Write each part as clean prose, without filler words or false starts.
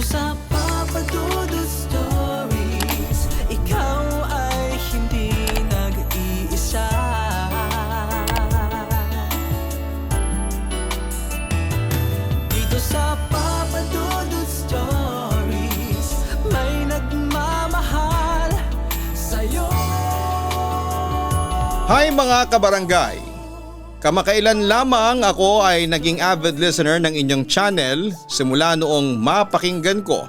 sa Papa Dudut Stories, ikaw ay hindi nag-iisa. Dito sa Papa Dudut Stories, may nagmamahal sa'yo. Hi mga kabarangay! Kamakailan lamang ako ay naging avid listener ng inyong channel simula noong mapakinggan ko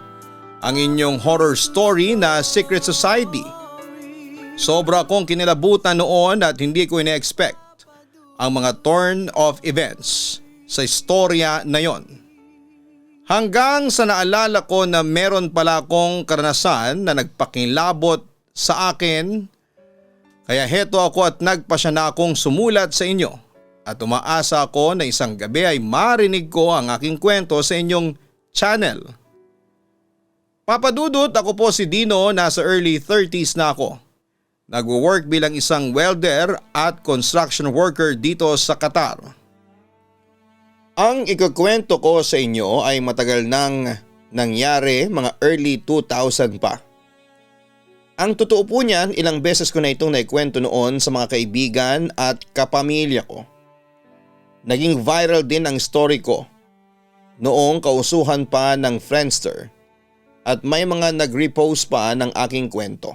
ang inyong horror story na Secret Society. Sobra akong kinilabutan noon at hindi ko ina-expect ang mga turn of events sa istorya na yon. Hanggang sa naalala ko na meron pala akong karanasan na nagpakilabot sa akin, kaya heto ako at nagpasya na akong sumulat sa inyo. At umaasa ako na isang gabi ay marinig ko ang aking kwento sa inyong channel. Papadudot, ako po si Dino, nasa early 30s na ako. Nagwo-work bilang isang welder at construction worker dito sa Qatar. Ang ikukwento ko sa inyo ay matagal nang nangyari, mga early 2000 pa. Ang totoo po niyan, ilang beses ko na itong naikwento noon sa mga kaibigan at kapamilya ko. Naging viral din ang story ko noong kausuhan pa ng Friendster at may mga nag-repost pa ng aking kwento.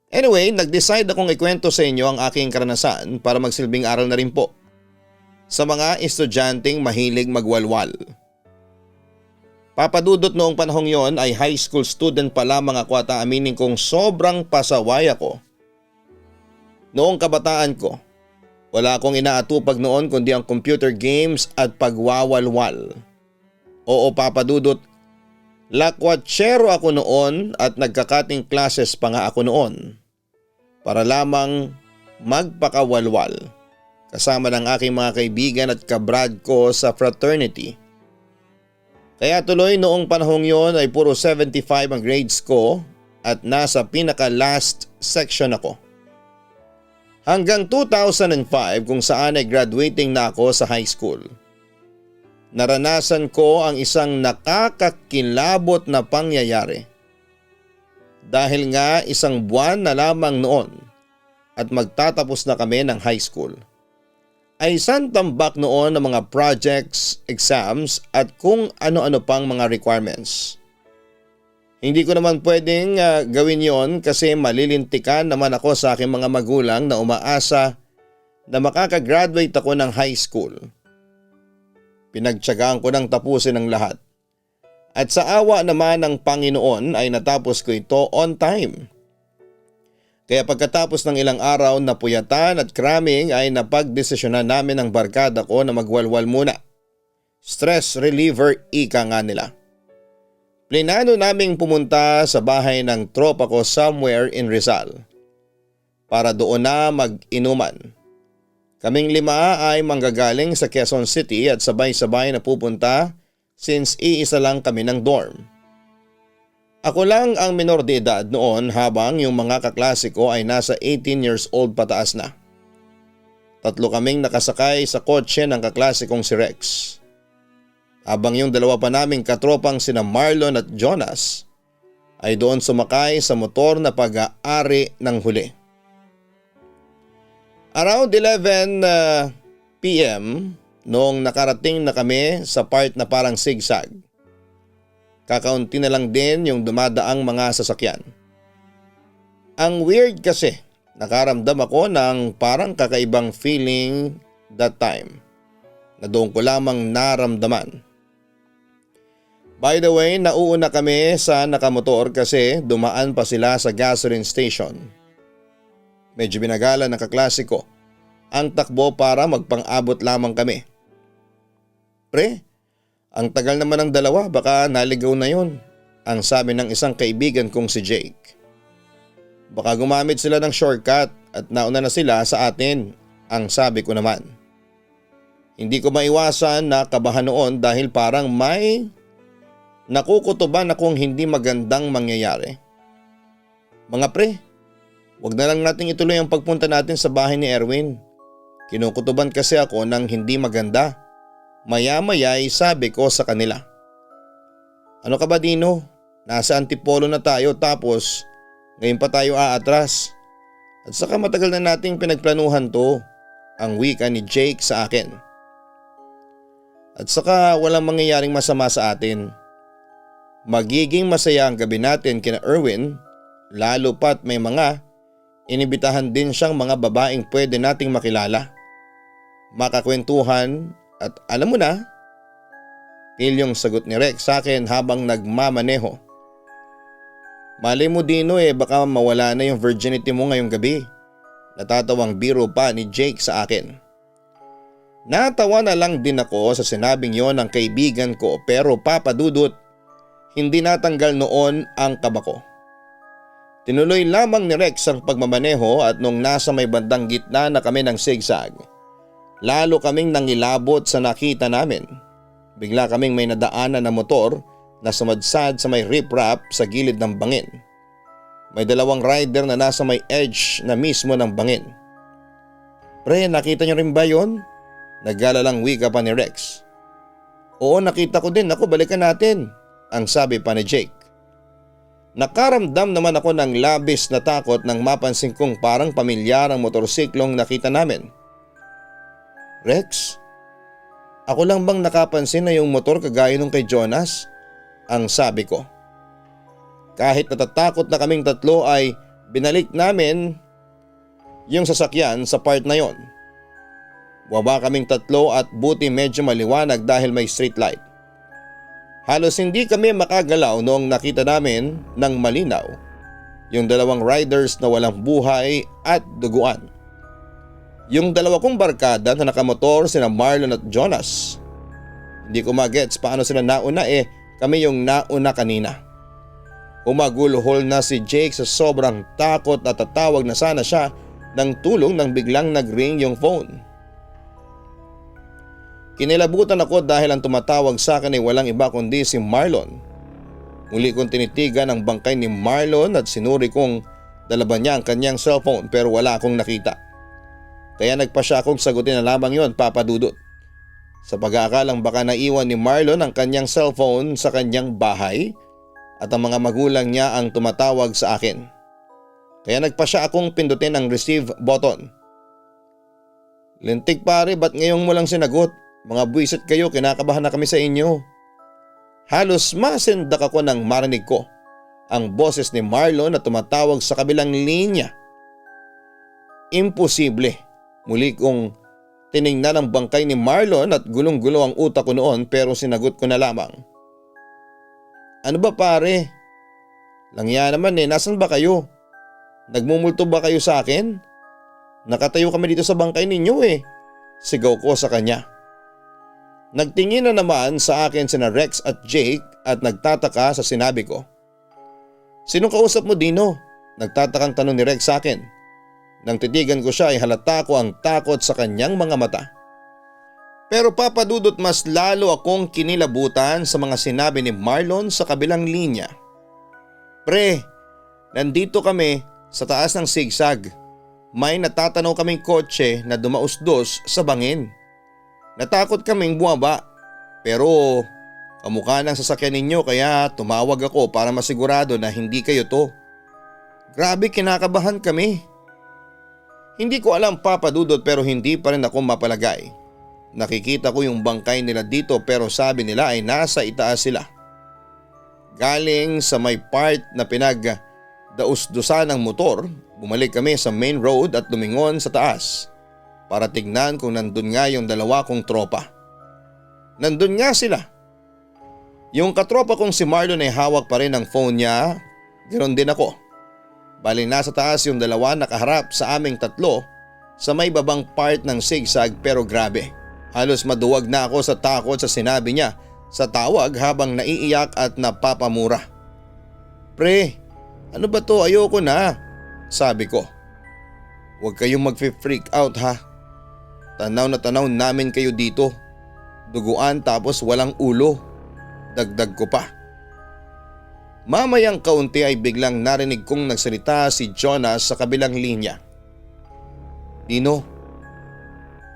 Anyway, nag-decide akong ikwento sa inyo ang aking karanasan para magsilbing aral na rin po sa mga estudyanteng mahilig magwalwal. Papadudot, noong panahong yon ay high school student pa lamang ako at aaminin kong sobrang pasaway ako. Noong kabataan ko, wala akong inaatupag noon kundi ang computer games at pagwawalwal. Oo papadudot, lakwatsero ako noon at nagkakating classes pa nga ako noon para lamang magpakawalwal kasama ng aking mga kaibigan at kabrad ko sa fraternity. Kaya tuloy noong panahong yon ay puro 75 ang grades ko at nasa pinaka last section ako. Hanggang 2005 kung saan ay graduating na ako sa high school. Naranasan ko ang isang nakakakilabot na pangyayari. Dahil nga isang buwan na lamang noon at magtatapos na kami ng high school, ay santambak noon ng mga projects, exams at kung ano-ano pang mga requirements. Hindi ko naman pwedeng gawin yon kasi malilintikan naman ako sa aking mga magulang na umaasa na makakagraduate ako ng high school. Pinagtiyagaan ko ng tapusin ang lahat. At sa awa naman ng Panginoon ay natapos ko ito on time. Kaya pagkatapos ng ilang araw na puyatan at cramming ay napagdesisyonan namin ng barkada ko na magwalwal muna. Stress reliever ika nga nila. Plinano naming pumunta sa bahay ng tropa ko somewhere in Rizal para doon na mag-inuman. Kaming lima ay manggagaling sa Quezon City at sabay-sabay na pupunta since iisa lang kami ng dorm. Ako lang ang minor de edad noon habang yung mga kaklase ko ay nasa 18 years old pataas na. Tatlo kaming nakasakay sa kotse ng kaklase kong si Rex. Habang yung dalawa pa naming katropang sina Marlon at Jonas ay doon sumakay sa motor na pag-aari ng huli. Around 11 p.m. noong nakarating na kami sa part na parang zigzag. Kakaunti na lang din yung dumadaang mga sasakyan. Ang weird kasi, nakaramdam ako ng parang kakaibang feeling that time na doon ko lamang naramdaman. By the way, nauuna kami sa nakamotor kasi dumaan pa sila sa gasoline station. Medyo binagalan ng kaklase ko ang takbo para magpang-abot lamang kami. Pre, ang tagal naman ng dalawa, baka naligaw na yon, ang sabi ng isang kaibigan kong si Jake. Baka gumamit sila ng shortcut at nauna na sila sa atin, ang sabi ko naman. Hindi ko maiwasan na kabahan noon dahil parang may nakukutuban akong hindi magandang mangyayari. Mga pre, wag na lang nating ituloy ang pagpunta natin sa bahay ni Erwin. Kinukutuban kasi ako ng hindi maganda. Maya-maya ay sabi ko sa kanila. Ano ka ba, Dino? Nasa antipolo na tayo tapos ngayon pa tayo aatras. At saka matagal na nating pinagplanuhan to, ang wika ni Jake sa akin. At saka walang mangyayaring masama sa atin. Magiging masaya ang gabi natin kina Erwin, lalo pat may mga inibitahan din siyang mga babaeng pwede nating makilala. Makakwentuhan at alam mo na, pilyong sagot ni Rex sa akin habang nagmamaneho. Malay mo, Dino, baka mawala na yung virginity mo ngayong gabi. Natatawang biro pa ni Jake sa akin. Natawa na lang din ako sa sinabing yon ng kaibigan ko pero papadudot, hindi natanggal noon ang kaba ko. Tinuloy lamang ni Rex ang pagmamaneho at nung nasa may bandang gitna na kami ng sigsag, lalo kaming nangilabot sa nakita namin. Bigla kaming may nadaanan na motor na sumadsad sa may riprap sa gilid ng bangin. May dalawang rider na nasa may edge na mismo ng bangin. Pre, nakita niyo rin ba yon? Naggalalang wika pa ni Rex. Oo, nakita ko din. Ako, balikan natin, ang sabi pa ni Jake. Nakaramdam naman ako ng labis na takot nang mapansin kong parang pamilyar ang motorsiklong nakita namin. Rex, ako lang bang nakapansin na yung motor kagaya nung kay Jonas? Ang sabi ko. Kahit natatakot na kaming tatlo ay binalik namin yung sasakyan sa part na yon. Baba kaming tatlo at buti medyo maliwanag dahil may street light. Halos hindi kami makagalaw noong nakita namin ng malinaw yung dalawang riders na walang buhay at duguan. Yung dalawa kong barkada na nakamotor sina Marlon at Jonas. Hindi ko magets paano sila nauna kami yung nauna kanina. Umagulhol na si Jake sa sobrang takot at tatawag na sana siya ng tulong nang biglang nag-ring yung phone. Kinilabutan ako dahil ang tumatawag sa akin ay walang iba kundi si Marlon. Muli kong tinitigan ang bangkay ni Marlon at sinuri kong dalaban niya ang kanyang cellphone pero wala akong nakita. Kaya nagpa siya akong sagutin na lamang yon, Papa Dudut. Sa pag-aakalang baka naiwan ni Marlon ang kanyang cellphone sa kanyang bahay at ang mga magulang niya ang tumatawag sa akin. Kaya nagpa siya akong pindutin ang receive button. Lintik pare, ba't ngayong mo lang sinagot? Mga buwisit kayo, kinakabahan na kami sa inyo. Halos masendak ako nang marinig ko ang boses ni Marlon na tumatawag sa kabilang linya. Imposible. Muli kong tiningnan ang bangkay ni Marlon at gulong-gulo ang utak ko noon pero sinagot ko na lamang. Ano ba pare? Langya naman nasan ba kayo? Nagmumulto ba kayo sa akin? Nakatayo kami dito sa bangkay ninyo Sigaw ko sa kanya. Nagtingin na naman sa akin sina Rex at Jake at nagtataka sa sinabi ko. Sinong kausap mo, Dino? Nagtatakang tanong ni Rex sa akin. Nang titigan ko siya ay halata ko ang takot sa kanyang mga mata. Pero papadudot mas lalo akong kinilabutan sa mga sinabi ni Marlon sa kabilang linya. Pre, nandito kami sa taas ng sigsag. May natatanaw kaming kotse na dumausdos sa bangin. Natakot kaming bumaba pero kamukha ng sasakyan ninyo kaya tumawag ako para masigurado na hindi kayo to. Grabe, kinakabahan kami. Hindi ko alam, Papa Dudot, pero hindi pa rin ako mapalagay. Nakikita ko yung bangkay nila dito pero sabi nila ay nasa itaas sila. Galing sa may part na pinagdausdusan ng motor, bumalik kami sa main road at lumingon sa taas para tignan kung nandun nga yung dalawa kong tropa. Nandun nga sila. Yung katropa kong si Marlon ay hawak pa rin ang phone niya, ganoon din ako. Bali nasa taas yung dalawa nakaharap sa aming tatlo sa may babang part ng sigsag pero grabe. Halos maduwag na ako sa takot sa sinabi niya sa tawag habang naiiyak at napapamura. Pre, ano ba to? Ayoko na, sabi ko. Huwag kayong mag-freak out ha. Tanaw na tanaw namin kayo dito. Duguan tapos walang ulo. Dagdag ko pa. Mamayang kaunti ay biglang narinig kong nagsalita si Jonas sa kabilang linya. Dino,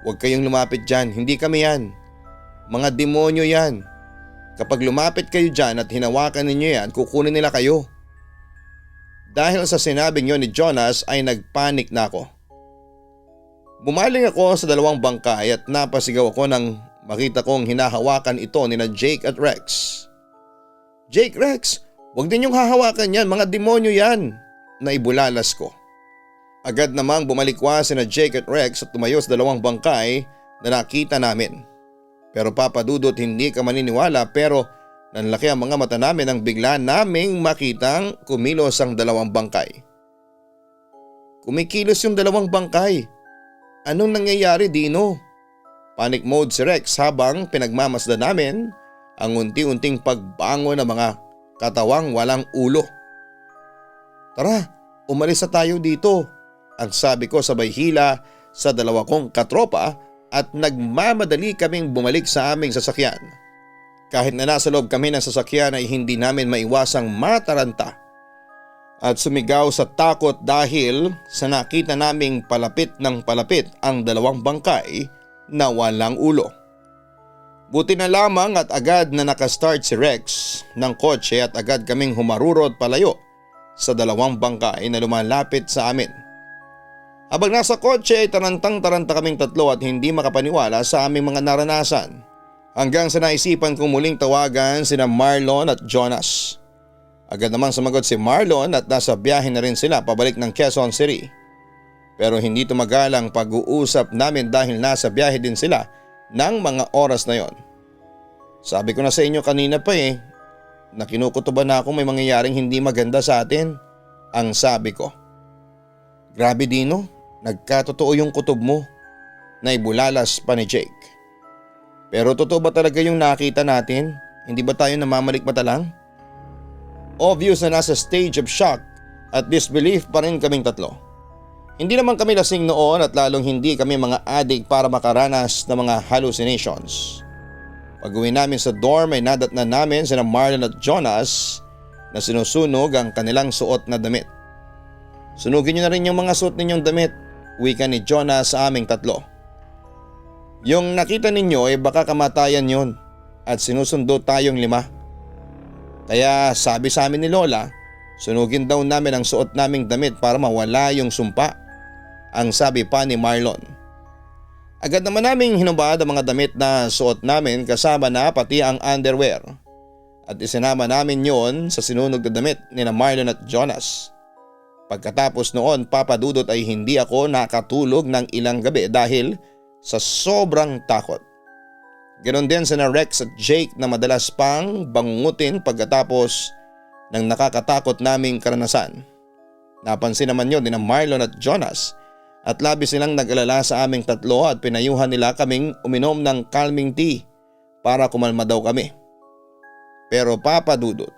huwag kayong lumapit dyan, hindi kami yan. Mga demonyo yan. Kapag lumapit kayo dyan at hinawakan ninyo yan, kukunin nila kayo. Dahil sa sinabing yon ni Jonas ay nagpanik na ako. Bumaling ako sa dalawang bangkay at napasigaw ako nang makita kong hinahawakan ito nina Jake at Rex. Jake, Rex, huwag ninyong hahawakan yan, mga demonyo yan, naibulalas ko. Agad namang bumalikwas sina Jake at Rex at tumayo sa dalawang bangkay na nakita namin. Pero Papa Dudut, hindi ka maniniwala pero nanlaki ang mga mata namin nang bigla naming makitang kumilos ang dalawang bangkay. Kumikilos yung dalawang bangkay. Anong nangyayari, Dino? Panic mode si Rex habang pinagmamasdan namin ang unti-unting pagbango ng mga katawang walang ulo. Tara, umalis na tayo dito, ang sabi ko sabay hila sa dalawa kong katropa at nagmamadali kaming bumalik sa aming sasakyan. Kahit na nasa loob kami ng sasakyan ay hindi namin maiwasang mataranta at sumigaw sa takot dahil sa nakita naming palapit ng palapit ang dalawang bangkay na walang ulo. Buti na lamang at agad na nakastart si Rex ng kotse at agad kaming humarurot palayo sa dalawang bangkay na lumalapit sa amin. Habang nasa kotse ay tarantang-taranta kaming tatlo at hindi makapaniwala sa aming mga naranasan. Hanggang sa naisipan kong muling tawagan sina Marlon at Jonas. Agad namang sumagot si Marlon at nasa biyahe na rin sila pabalik ng Quezon City. Pero hindi tumagal ang pag-uusap namin dahil nasa biyahe din sila ng mga oras na yon. Sabi ko na sa inyo kanina pa na kinukutuban na ako may mangyayaring hindi maganda sa atin. Ang sabi ko. Grabe, Dino. Nagkatotoo yung kutob mo, naibulalas pa ni Jake. Pero totoo ba talaga yung nakita natin? Hindi ba tayo namamalikmata lang? Obvious na nasa stage of shock at disbelief pa rin kaming tatlo. Hindi naman kami lasing noon at lalong hindi kami mga addict para makaranas ng mga hallucinations. Pag-uwi namin sa dorm ay nadatnan namin sina Marlon at Jonas na sinusunog ang kanilang suot na damit. Sunugin niyo na rin yung mga suot ninyong damit, wika ni Jonas sa aming tatlo. Yung nakita ninyo ay baka kamatayan yon at sinusundo tayong 5. Kaya sabi sa amin ni Lola, sunugin daw namin ang suot naming damit para mawala yung sumpa, ang sabi pa ni Marlon. Agad naman naming hinubad ang mga damit na suot namin kasama na pati ang underwear at isinama namin yon sa sinunog na damit ni Marlon at Jonas. Pagkatapos noon, Papa Dudut, ay hindi ako nakatulog ng ilang gabi dahil sa sobrang takot. Ganon din sina Rex at Jake na madalas pang bangungutin pagkatapos ng nakakatakot naming karanasan. Napansin naman yun ni Marlon at Jonas at labis silang nag-alala sa aming tatlo at pinayuhan nila kaming uminom ng calming tea para kumalma daw kami. Pero Papa Dudut,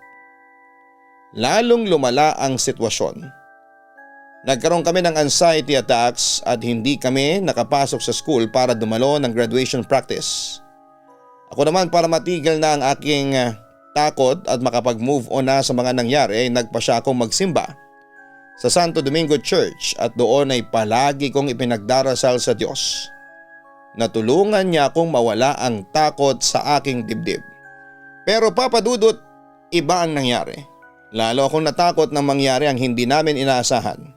lalong lumala ang sitwasyon. Nagkaroon kami ng anxiety attacks at hindi kami nakapasok sa school para dumalo ng graduation practice. Ako naman, para matigil na ang aking takot at makapag-move on na sa mga nangyari, ay nagpasya akong magsimba sa Santo Domingo Church at doon ay palagi kong ipinagdarasal sa Diyos na tulungan niya akong mawala ang takot sa aking dibdib. Pero Papa Dudut, iba ang nangyari. Lalo akong natakot na mangyari ang hindi namin inaasahan.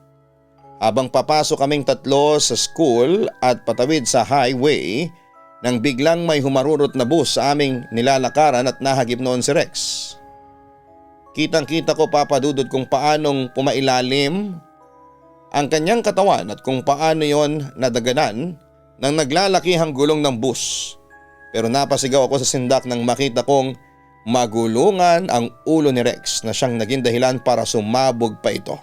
Habang papasok kaming tatlo sa school at patawid sa highway, nang biglang may humarurot na bus sa aming nilalakaran at nahagip noon si Rex. Kitang-kita ko, Papa Dudut, kung paanong pumailalim ang kanyang katawan at kung paano yon nadaganan ng naglalakihang gulong ng bus. Pero napasigaw ako sa sindak nang makita kong magulungan ang ulo ni Rex na siyang naging dahilan para sumabog pa ito.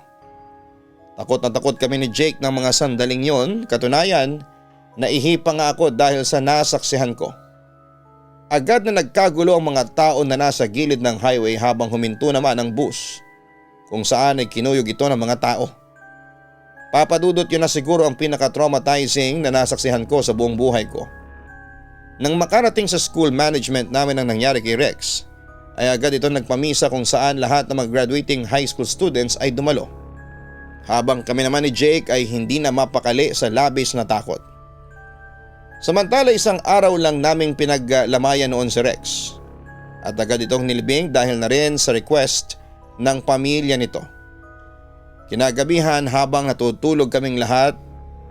Takot na takot kami ni Jake ng mga sandaling yon. Katunayan, naihipa nga ako dahil sa nasaksihan ko. Agad na nagkagulo ang mga tao na nasa gilid ng highway habang huminto naman ang bus kung saan ay kinuyog ito ng mga tao. Papa Dudut, yun na siguro ang pinaka-traumatizing na nasaksihan ko sa buong buhay ko. Nang makarating sa school management namin ang nangyari kay Rex, ay agad ito nagpamisa kung saan lahat ng mga graduating high school students ay dumalo. Habang kami naman ni Jake ay hindi na mapakali sa labis na takot. Samantala, isang araw lang naming pinaglamayan noon si Rex. at agad itong nilibing dahil na rin sa request ng pamilya nito. Kinagabihan habang natutulog kaming lahat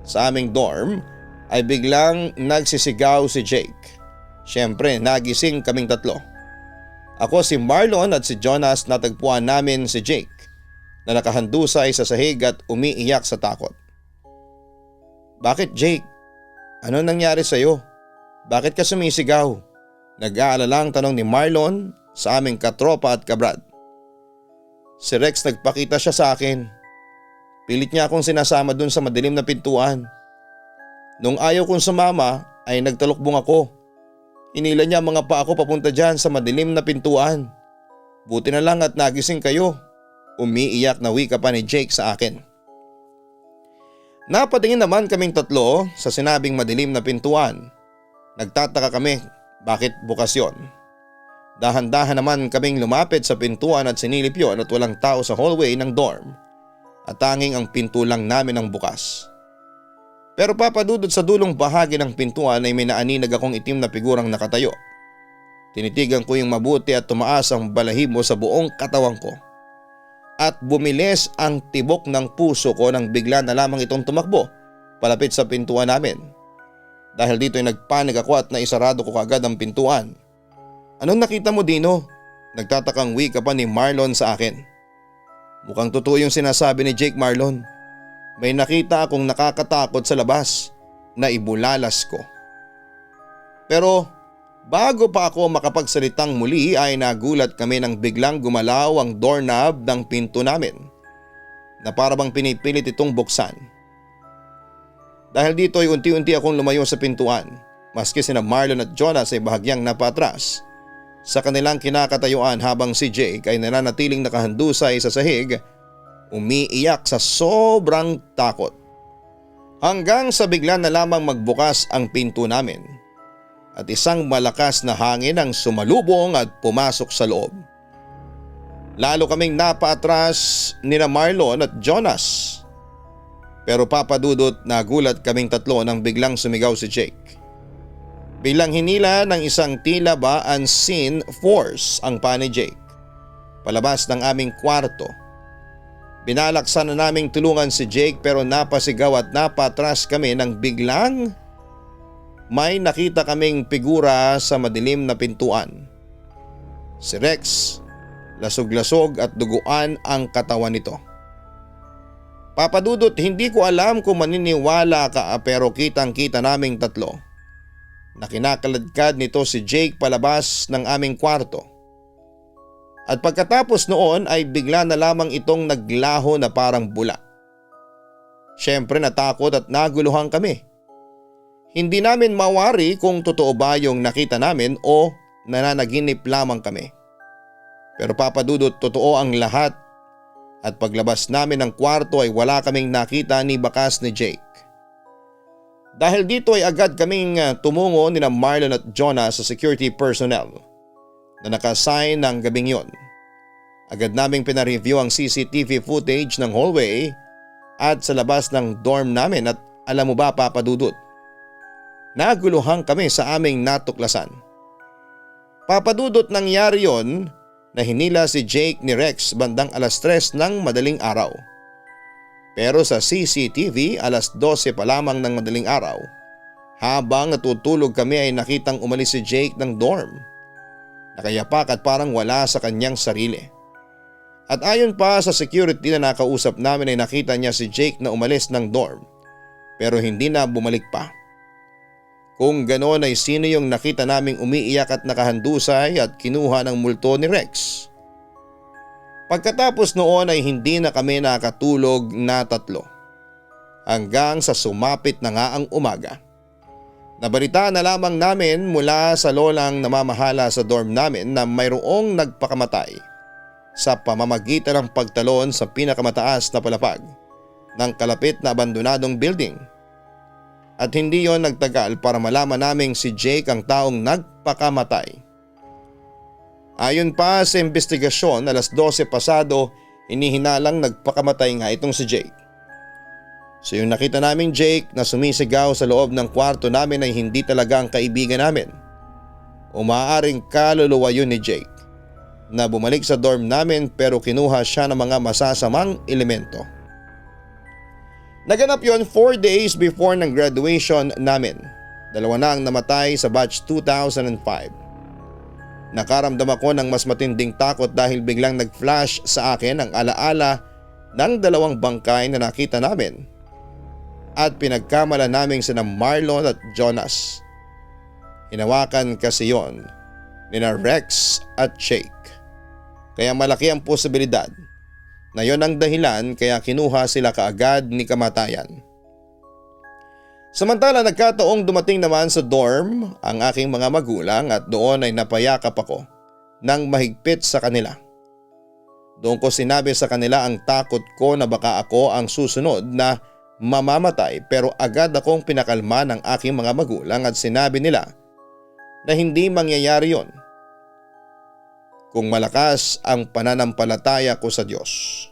sa aming dorm ay biglang nagsisigaw si Jake. Siyempre nagising kaming tatlo. Ako, si Marlon at si Jonas. Natagpuan namin si Jake na nakahandusay sa sahig at umiiyak sa takot. "Bakit, Jake? Ano nangyari sa'yo? Bakit ka sumisigaw?" Nag-aalalang tanong ni Marlon sa aming katropa at kabrad. "Si Rex, nagpakita siya sa akin. Pilit niya akong sinasama dun sa madilim na pintuan. Nung ayaw kong sumama ay nagtalukbong ako. Inila niya mga paa ko papunta dyan sa madilim na pintuan. Buti na lang at nagising kayo." Umiiyak na wika pa ni Jake sa akin. Napatingin naman kaming tatlo sa sinabing madilim na pintuan. Nagtataka kami bakit bukas yon. Dahan-dahan naman kaming lumapit sa pintuan at sinilip yon at walang tao sa hallway ng dorm. At tanging ang pinto lang namin ang bukas. Pero papadudod sa dulong bahagi ng pintuan ay may naaninag akong itim na figurang nakatayo. Tinitigan ko yung mabuti at tumaas ang balahibo sa buong katawan ko. At bumilis ang tibok ng puso ko nang bigla na lamang itong tumakbo palapit sa pintuan namin. Dahil dito ay nagpanik ako at naisarado ko kagad ang pintuan. "Anong nakita mo, Dino?" Nagtatakang wika pa ni Marlon sa akin. "Mukhang totoo yung sinasabi ni Jake, Marlon. May nakita akong nakakatakot sa labas na ibulalas ko." Pero bago pa ako makapagsalitang muli ay nagulat kami nang biglang gumalaw ang doorknob ng pinto namin na para bang pinipilit itong buksan. Dahil dito ay unti-unti akong lumayo sa pintuan, maski sina Marlon at Jonas ay bahagyang napatras sa kanilang kinakatayuan habang si Jake ay nananatiling nakahandusay sa sahig, umiiyak sa sobrang takot. Hanggang sa bigla na lamang magbukas ang pinto namin at isang malakas na hangin ang sumalubong at pumasok sa loob. Lalo kaming napaatras nina Marlon at Jonas. Pero papadudot nagulat kaming tatlo nang biglang sumigaw si Jake. Biglang hinila ng isang tila ba unseen force ang paa ni Jake palabas ng aming kwarto. Binalaksan na naming tulungan si Jake pero napasigaw at napatras kami nang biglang may nakita kaming figura sa madilim na pintuan. Si Rex, lasog-lasog at duguan ang katawan nito. Papadudot, hindi ko alam kung maniniwala ka pero kitang-kita naming tatlo na kinakaladkad nito si Jake palabas ng aming kwarto. At pagkatapos noon ay bigla na lamang itong naglaho na parang bula. Siyempre natakot at naguluhan kami. Hindi namin mawari kung totoo ba yung nakita namin o nananaginip lamang kami. Pero papadudot, totoo ang lahat at paglabas namin ng kwarto ay wala kaming nakita ni bakas ni Jake. Dahil dito ay agad kaming tumungo nina Marlon at Jonas sa security personnel na naka-assign ng gabing yon. Agad naming pinareview ang CCTV footage ng hallway at sa labas ng dorm namin at alam mo ba, papadudot, naguluhan kami sa aming natuklasan. Papadudot, nangyari yon na hinila si Jake ni Rex bandang alas 3 ng madaling araw. Pero sa CCTV alas 12 pa lamang ng madaling araw. Habang natutulog kami ay nakitang umalis si Jake ng dorm. Nakayapak at parang wala sa kanyang sarili. At ayon pa sa security na nakausap namin ay nakita niya si Jake na umalis ng dorm pero hindi na bumalik pa. Kung ganoon ay sino yung nakita naming umiiyak at nakahandusay at kinuha ng multo ni Rex? Pagkatapos noon ay hindi na kami nakatulog na tatlo. Hanggang sa sumapit na nga ang umaga. Nabalita na lamang namin mula sa lolang namamahala sa dorm namin na mayroong nagpakamatay sa pamamagitan ng pagtalon sa pinakamataas na palapag ng kalapit na abandonadong building. At hindi yon nagtagal para malaman naming si Jake ang taong nagpakamatay. Ayon pa sa investigasyon, alas 12 pasado, inihinalang nagpakamatay nga itong si Jake. So yung nakita naming Jake na sumisigaw sa loob ng kwarto namin ay hindi talaga ang kaibigan namin. o maaaring kaluluwa yun ni Jake na bumalik sa dorm namin pero kinuha siya ng mga masasamang elemento. Naganap yon 4 days before ng graduation namin. 2 na ang namatay sa batch 2005. Nakaramdam ako ng mas matinding takot dahil biglang nag-flash sa akin ang alaala ng 2 bangkay na nakita namin at pinagkamala naming sina Marlon at Jonas. Hinawakan kasi yon nina Rex at Jake. Kaya malaki ang posibilidad na yon ang dahilan kaya kinuha sila kaagad ni kamatayan. Samantala nagkataong dumating naman sa dorm ang aking mga magulang at doon ay napayakap ako ng mahigpit sa kanila. Doon ko sinabi sa kanila ang takot ko na baka ako ang susunod na mamamatay pero agad akong pinakalma ng aking mga magulang at sinabi nila na hindi mangyayari yon kung malakas ang pananampalataya ko sa Diyos.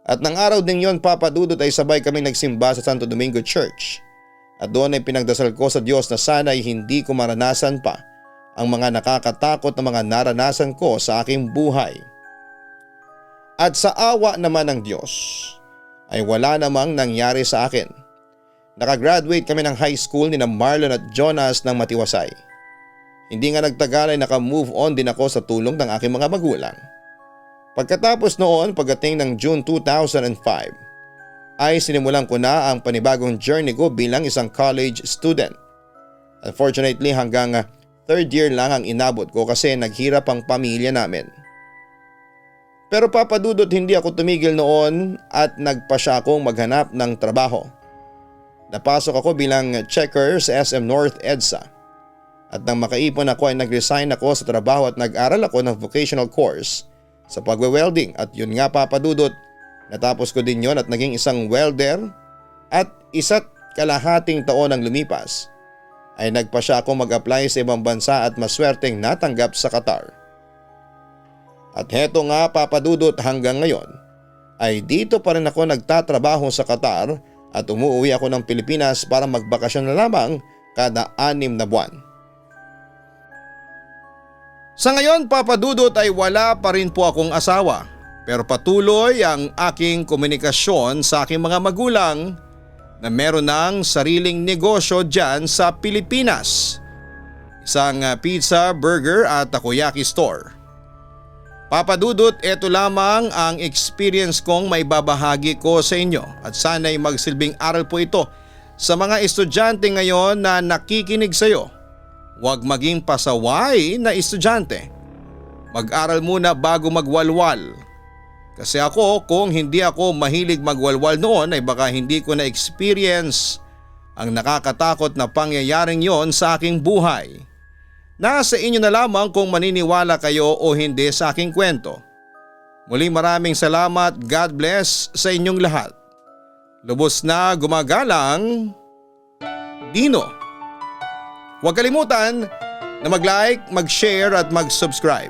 At ng araw ding yon, Papa Dudut, ay sabay kaming nagsimba sa Santo Domingo Church at doon ay pinagdasal ko sa Diyos na sana'y hindi ko maranasan pa ang mga nakakatakot na mga naranasan ko sa aking buhay. At sa awa naman ng Diyos ay wala namang nangyari sa akin. Nakagraduate kami ng high school ni Marlon at Jonas ng matiwasay. Hindi nga nagtagal ay naka-move on din ako sa tulong ng aking mga magulang. Pagkatapos noon, pagdating ng June 2005, ay sinimulan ko na ang panibagong journey ko bilang isang college student. Unfortunately hanggang 3rd year lang ang inabot ko kasi naghirap ang pamilya namin. Pero Papa Dudut, hindi ako tumigil noon at nagpasya akong maghanap ng trabaho. Napasok ako bilang checker sa SM North EDSA. At nang makaipon ako ay nag-resign ako sa trabaho at nag-aral ako ng vocational course sa pagwe-welding at yun nga Papa Dudut, natapos ko din yon at naging isang welder at 1.5 taon ang lumipas ay nagpa siya ako mag-apply sa ibang bansa at maswerteng natanggap sa Qatar. At heto nga Papa Dudut, hanggang ngayon ay dito pa rin ako nagtatrabaho sa Qatar at umuwi ako ng Pilipinas para magbakasyon na lamang kada 6 na buwan. Sa ngayon Papa Dudut ay wala pa rin po akong asawa pero patuloy ang aking komunikasyon sa aking mga magulang na meron ng sariling negosyo dyan sa Pilipinas. Isang pizza, burger at takoyaki store. Papa Dudut, ito lamang ang experience kong may babahagi ko sa inyo at sana'y magsilbing aral po ito sa mga estudyante ngayon na nakikinig sa iyo. Huwag maging pasaway na estudyante. Mag-aral muna bago magwalwal. Kasi ako, kung hindi ako mahilig magwalwal noon ay baka hindi ko na-experience ang nakakatakot na pangyayaring yon sa aking buhay. Nasa inyo na lamang kung maniniwala kayo o hindi sa aking kwento. Muli maraming salamat. God bless sa inyong lahat. Lubos na gumagalang, Dino. Huwag kalimutan na mag-like, mag-share at mag-subscribe.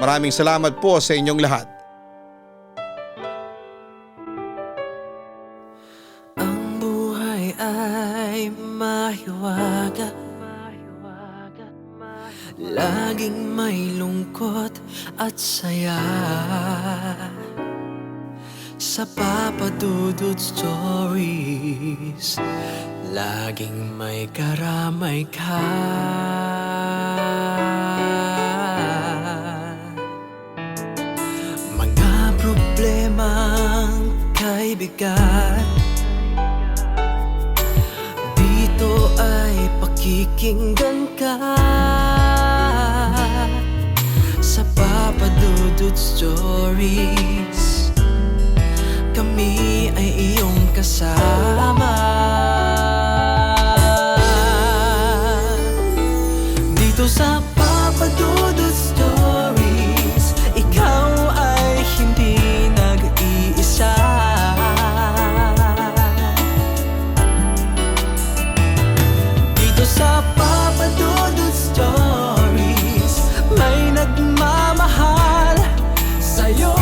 Maraming salamat po sa inyong lahat. Ang buhay ay mahiwaga, laging may lungkot at saya. Sa Papa Dudut Stories, laging may karamay ka. Mga problemang kaibigan, dito ay pakikinggan ka. Sa Papa Dudut Stories, kami ay iyong kasama. Dito sa Papa Dudut Stories, ikaw ay hindi nag-iisa. Dito sa Papa Dudut Stories, may nagmamahal sa'yo.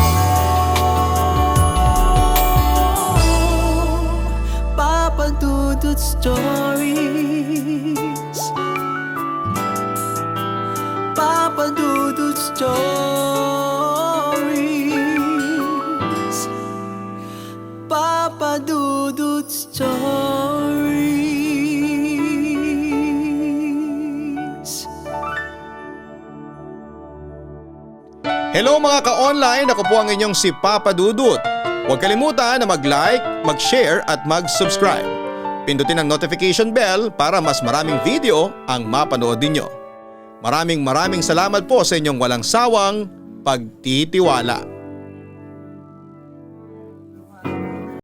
Papa Dudut Stories. Hello mga ka-online, ako po ang inyong si Papa Dudut. Huwag kalimutan na mag-like, mag-share at mag-subscribe. Pindutin ang notification bell para mas maraming video ang mapanood ninyo. Maraming salamat po sa inyong walang sawang pagtitiwala.